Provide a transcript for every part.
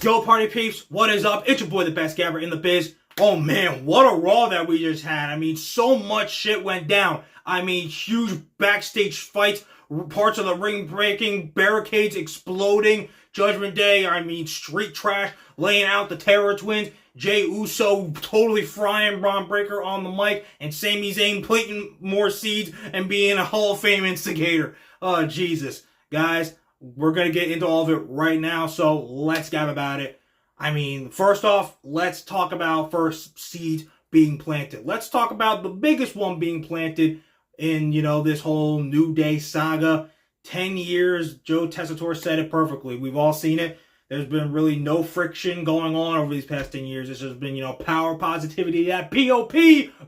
Yo, party peeps, what is up? It's your boy, the best gabber in the biz. Oh man, what a Raw that we just had. I mean, so much shit went down. I mean, huge backstage fights, parts of the ring breaking, barricades exploding, Judgment Day, I mean, street trash, laying out the Terror Twins, Jey Uso totally frying Braun Breaker on the mic, and Sami Zayn planting more seeds and being a Hall of Fame instigator. Oh, Jesus. Guys, we're going to get into all of it right now, so let's gab about it. I mean, first off, let's talk about first seeds being planted. Let's talk about the biggest one being planted in, this whole New Day saga. 10 years, Joe Tessitore said it perfectly. We've all seen it. There's been really no friction going on over these past 10 years. It's just been, power, positivity, that POP,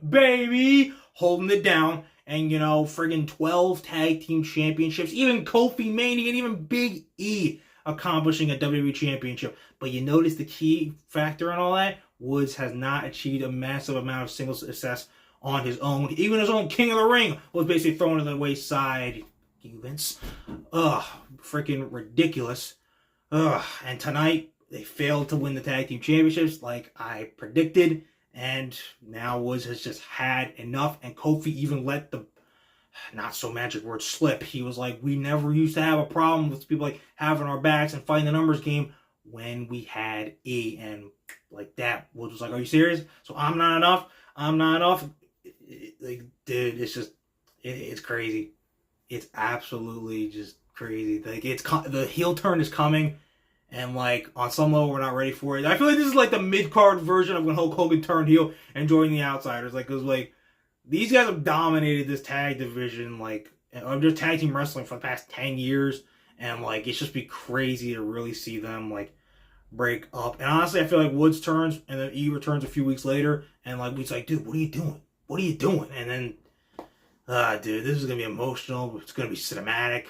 baby, holding it down. And, friggin' 12 tag team championships, even Kofi Mania and even Big E accomplishing a WWE championship. But you notice the key factor in all that? Woods has not achieved a massive amount of single success on his own. Even his own King of the Ring was basically thrown to the wayside. Vince. Ugh, freaking ridiculous. Ugh, and tonight, they failed to win the tag team championships like I predicted. And now Woods has just had enough. And Kofi even let the not so magic word slip. He was like, we never used to have a problem with people like having our backs and fighting the numbers game when we had E. And like that, Woods was like, are you serious? So I'm not enough. I'm not enough. Like, dude, it's just, it's crazy. It's absolutely just crazy. Like, the heel turn is coming. And, like, on some level, we're not ready for it. I feel like this is, like, the mid-card version of when Hulk Hogan turned heel and joined the Outsiders. Like, because, like, these guys have dominated this tag division, like, just tag team wrestling for the past 10 years. And, like, it's just be crazy to really see them, like, break up. And, honestly, I feel like Woods turns, and then E returns a few weeks later. And, like, Woods like, dude, what are you doing? What are you doing? And then, dude, this is going to be emotional. It's going to be cinematic.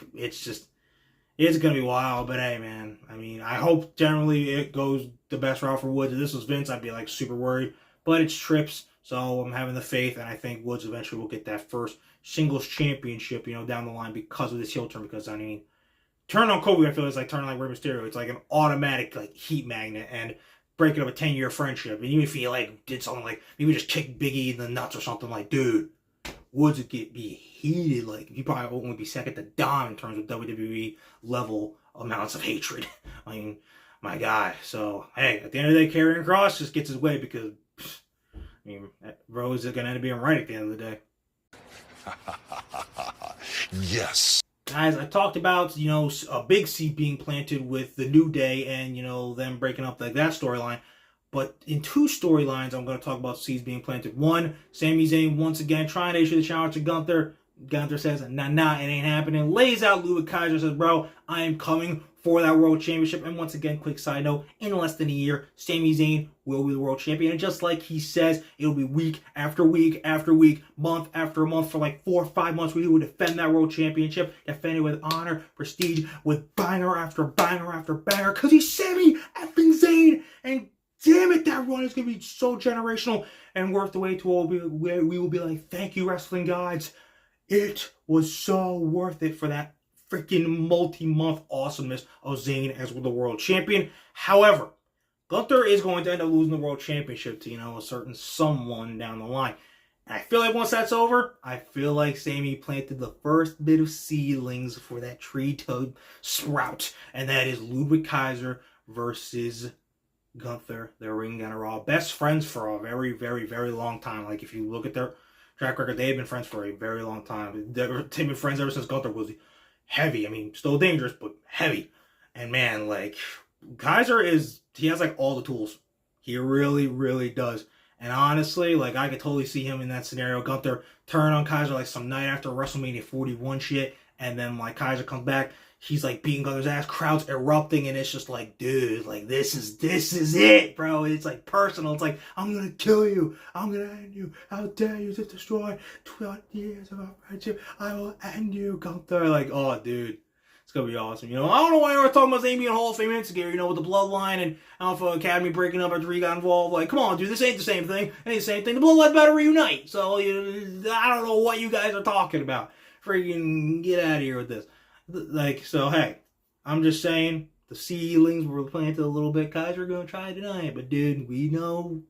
It's going to be wild, but hey, man. I mean, I hope generally it goes the best route for Woods. If this was Vince, I'd be, like, super worried. But it's Trips, so I'm having the faith, and I think Woods eventually will get that first singles championship, down the line because of this heel turn. Because, I mean, turn on Kobe, I feel it's like turning like Rey Mysterio. It's like an automatic, like, heat magnet and breaking up a 10-year friendship. And even if he, like, did something like maybe just kick Big E in the nuts or something, like, dude, Woods would be heated. Like, he probably only be second to Dom in terms of WWE level amounts of hatred. I mean, my guy. So, hey, at the end of the day, Karrion Kross just gets his way because, Rose is going to end up being right at the end of the day. Yes. Guys, I talked about, a big seed being planted with the New Day and, them breaking up like that storyline. But in two storylines, I'm going to talk about seeds being planted. One, Sami Zayn once again trying to issue the challenge to Gunther. Gunther says, nah, it ain't happening. Lays out Kaiser, says, bro, I am coming for that world championship. And once again, quick side note, in less than a year, Sami Zayn will be the world champion. And just like he says, it'll be week after week after week, month after month for like 4 or 5 months where he will defend that world championship, defend it with honor, prestige, with banger after banger after banger, because he's Sami effing Zayn. And damn it, that run is going to be so generational and worth the wait to where we will be like, thank you, wrestling gods. It was so worth it for that freaking multi-month awesomeness of Zayn as the world champion. However, Gunther is going to end up losing the world championship to, a certain someone down the line. And I feel like once that's over, I feel like Sami planted the first bit of seedlings for that tree to sprout. And that is Kaiser versus Gunther, their Ring of Raw. Best friends for a very, very, very long time. Like, if you look at their track record, they've been friends for a very long time. They've been friends ever since Gunther was heavy. I mean, still dangerous, but heavy. And man, like, Kaiser he has like all the tools. He really, really does. And honestly, like, I could totally see him in that scenario. Gunther turn on Kaiser like some night after WrestleMania 41 shit. And then, like, Kaiser comes back. He's, like, beating Gunther's ass. Crowd's erupting. And it's just like, dude, like, this is it, bro. It's, like, personal. It's like, I'm going to kill you. I'm going to end you. How dare you to destroy 20 years of our friendship. I will end you, Gunther. Like, oh, dude. It's going to be awesome. I don't know why we're talking about Amy and Hall of Fame instigator, with the Bloodline and Alpha Academy breaking up after he got involved. Like, come on, dude, this ain't the same thing. It ain't the same thing. The Bloodline better reunite. So, I don't know what you guys are talking about. Freaking get out of here with this. Like, so hey, I'm just saying the seedlings were planted a little bit. Kaiser gonna try tonight, but dude, we all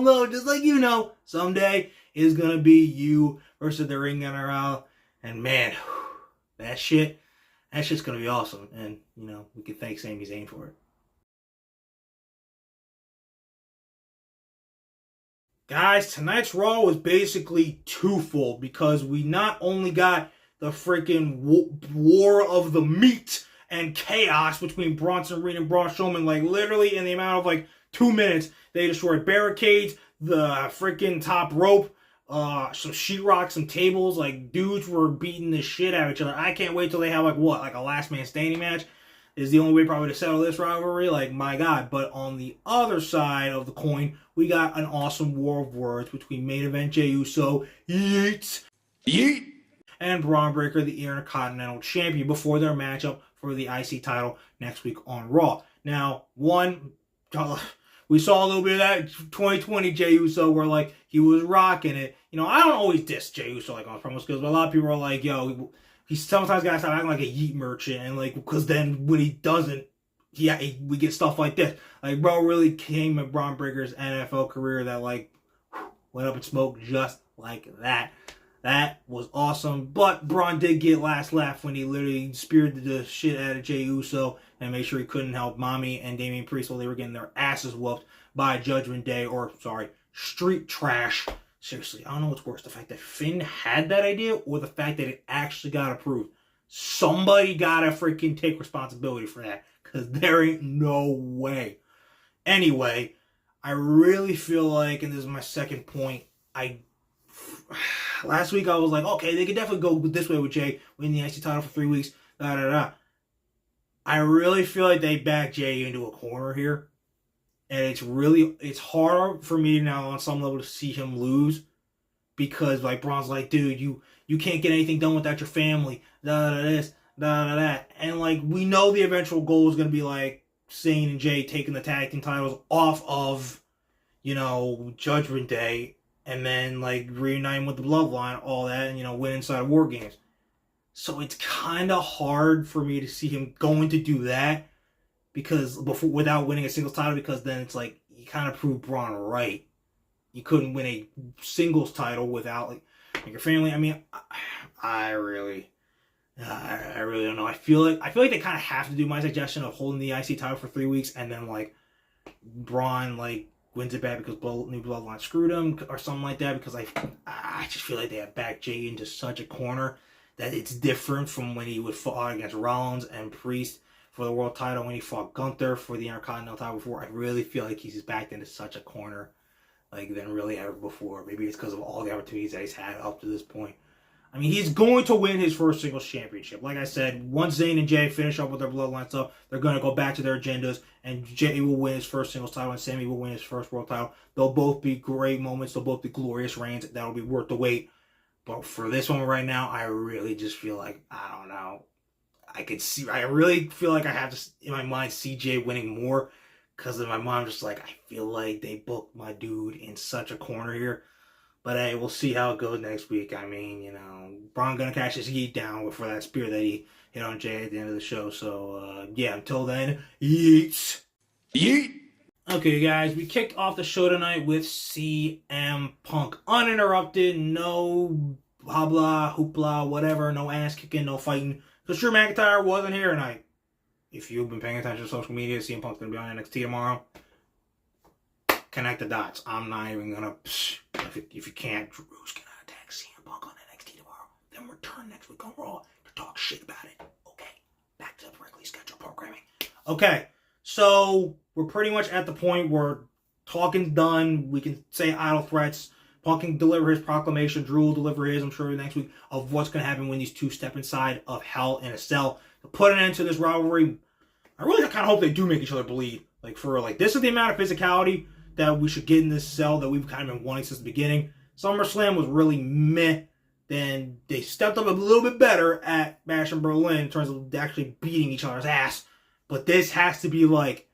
know, just like you know, someday is gonna be you versus the Ring NRL, and man, that shit's gonna be awesome, and we can thank Sami Zayn for it. Guys, tonight's Raw was basically twofold because we not only got the freaking war of the meat and chaos between Bronson Reed and Braun Strowman, like literally in the amount of like 2 minutes, they destroyed barricades, the freaking top rope, some sheetrock, some tables, like dudes were beating the shit out of each other. I can't wait till they have like a last man standing match. Is the only way probably to settle this rivalry, like my god. But on the other side of the coin, we got an awesome war of words between main event Jey Uso, yeet, and Braun Breaker, the Intercontinental Champion, before their matchup for the IC title next week on Raw. Now, we saw a little bit of that 2020 Jey Uso where like he was rocking it. I don't always diss Jey Uso like on promos skills, but a lot of people are like, yo, he sometimes gotta stop acting like a yeet merchant, and like because then when he doesn't, we get stuff like this. Like bro really came at Braun Breaker's NFL career that like went up in smoke just like that. That was awesome. But Braun did get last laugh when he literally speared the shit out of Jey Uso and made sure he couldn't help Mommy and Damian Priest while they were getting their asses whooped by Judgment Day, or sorry, Street Trash. Seriously, I don't know what's worse, the fact that Finn had that idea or the fact that it actually got approved. Somebody gotta freaking take responsibility for that, because there ain't no way. Anyway, I really feel like, and this is my second point, last week I was like, okay, they could definitely go this way with Jey, win the IC title for 3 weeks, I really feel like they backed Jey into a corner here. And it's hard for me now on some level to see him lose, because like Braun's like, dude, you can't get anything done without your family, this, that. And like we know the eventual goal is gonna be like Zayn and Jey taking the tag team titles off of, Judgment Day, and then like reuniting with the Bloodline, all that, and win inside of War Games. So it's kind of hard for me to see him going to do that, because without winning a singles title, because then it's like you kind of proved Braun right. You couldn't win a singles title without like your family. I mean, I really don't know. I feel like they kind of have to do my suggestion of holding the IC title for 3 weeks and then like Braun like wins it back because New Bloodline screwed him or something like that. Because I just feel like they have backed Jey into such a corner that it's different from when he would fight against Rollins and Priest for the world title, when he fought Gunther for the Intercontinental title before. I really feel like he's backed into such a corner like than really ever before. Maybe it's because of all the opportunities that he's had up to this point. I mean, he's going to win his first singles championship. Like I said, once Zayn and Jey finish up with their Bloodline stuff, they're going to go back to their agendas, and Jey will win his first singles title, and Sami will win his first world title. They'll both be great moments. They'll both be glorious reigns. That'll be worth the wait. But for this one right now, I really just feel like, I don't know. I really feel like I have to, in my mind, see Jey winning more, because in my mind, I'm just like, I feel like they booked my dude in such a corner here. But hey, we'll see how it goes next week. I mean, Braun gonna catch his heat down for that spear that he hit on Jey at the end of the show. So, yeah, until then, yeet. Okay, guys, we kicked off the show tonight with CM Punk. Uninterrupted, no blah, hoopla, whatever, no ass kicking, no fighting. Because Drew McIntyre wasn't here tonight. If you've been paying attention to social media, CM Punk's going to be on NXT tomorrow. Connect the dots. I'm not even going to... If you can't, Drew's going to attack CM Punk on NXT tomorrow. Then return next week on Raw to talk shit about it. Okay, back to the regularly scheduled programming. Okay, so we're pretty much at the point where talking's done. We can say idle threats. Punk can deliver his proclamation. Drew will deliver his, I'm sure, next week, of what's going to happen when these two step inside of Hell in a Cell. To put an end to this rivalry, I really kind of hope they do make each other bleed. Like, for real. Like, this is the amount of physicality that we should get in this cell that we've kind of been wanting since the beginning. SummerSlam was really meh. Then they stepped up a little bit better at Bash in Berlin in terms of actually beating each other's ass. But this has to be like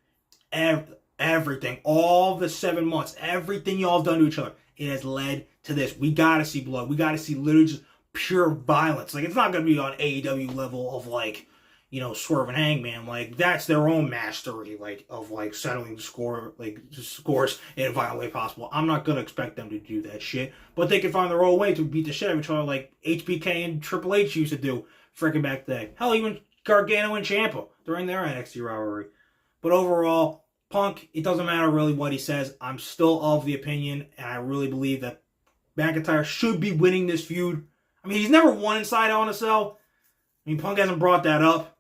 everything. All the 7 months, everything y'all have done to each other, it has led to this. We got to see blood. We got to see literally just pure violence. Like, it's not going to be on AEW level of, like, you know, Swerve and Hangman. Like, that's their own mastery, like, of, like, settling scores in a violent way possible. I'm not going to expect them to do that shit, but they can find their own way to beat the shit out of each other like HBK and Triple H used to do freaking back then. Hell, even Gargano and Ciampa during their NXT rivalry. But overall, Punk, it doesn't matter really what he says. I'm still of the opinion, and I really believe that McIntyre should be winning this feud. I mean, he's never won inside Hell in a Cell. I mean, Punk hasn't brought that up.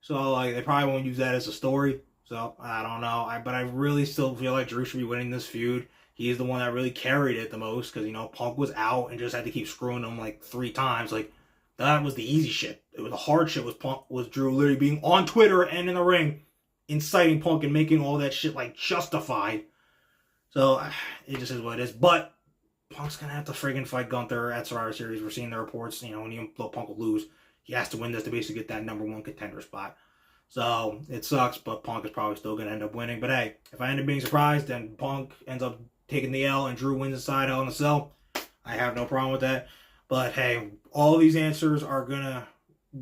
So, like, they probably won't use that as a story. So, I don't know. But I really still feel like Drew should be winning this feud. He's the one that really carried it the most. Because, you know, Punk was out and just had to keep screwing him, like, 3 times. Like, that was the easy shit. It was the hard shit was Drew literally being on Twitter and in the ring, inciting Punk and making all that shit, like, justified. So, it just is what it is. But Punk's going to have to friggin' fight Gunther at Survivor Series. We're seeing the reports, you know, when Punk will lose. He has to win this to basically get that number 1 contender spot. So, it sucks, but Punk is probably still going to end up winning. But hey, if I end up being surprised and Punk ends up taking the L and Drew wins inside Hell in a Cell, I have no problem with that. But hey, all these answers are going to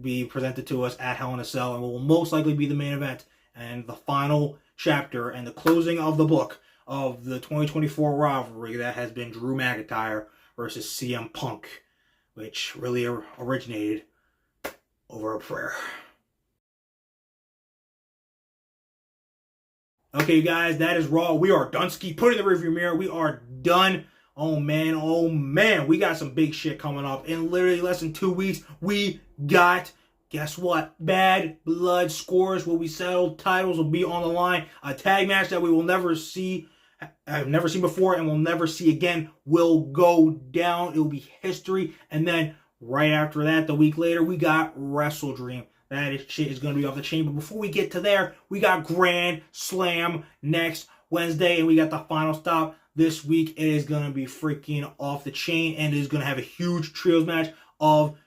be presented to us at Hell in a Cell and will most likely be the main event and the final chapter and the closing of the book of the 2024 rivalry that has been Drew McIntyre versus CM Punk, which really originated over a prayer. Okay, you guys, that is Raw. We are Dunsky. Put in the rearview mirror. We are done. Oh man. We got some big shit coming up. In literally less than 2 weeks, we got, guess what? Bad Blood scores will be settled. Titles will be on the line. A tag match that we will never see. I've never seen before and will never see again will go down. It will be history. And then right after that, the week later, we got Wrestle Dream. That shit is going to be off the chain. But before we get to there, we got Grand Slam next Wednesday. And we got the final stop this week. It is going to be freaking off the chain. And it is going to have a huge trios match of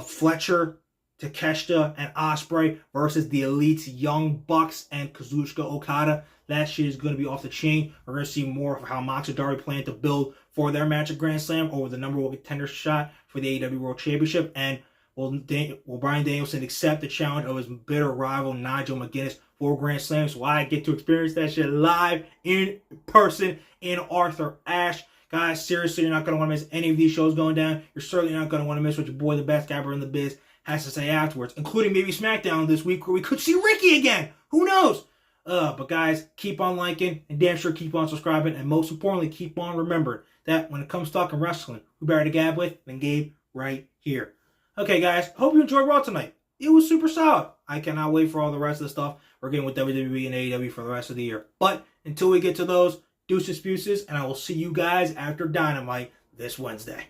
Fletcher, Takeshita, and Ospreay versus the Elite's Young Bucks and Kazuchika Okada. That shit is going to be off the chain. We're going to see more of how Mox and Darby plan to build for their match at Grand Slam over the number 1 contender shot for the AEW World Championship. And will Bryan Danielson accept the challenge of his bitter rival Nigel McGuinness for Grand Slam? So I get to experience that shit live in person in Arthur Ashe. Guys, seriously, you're not going to want to miss any of these shows going down. You're certainly not going to want to miss what your boy, the best gabber in the biz, has to say afterwards, including maybe SmackDown this week where we could see Ricky again. Who knows? But guys, keep on liking and damn sure keep on subscribing. And most importantly, keep on remembering that when it comes to talking wrestling, who better to gab with than Gabe right here. Okay, guys, hope you enjoyed Raw tonight. It was super solid. I cannot wait for all the rest of the stuff we're getting with WWE and AEW for the rest of the year. But until we get to those, deuces, and I will see you guys after Dynamite this Wednesday.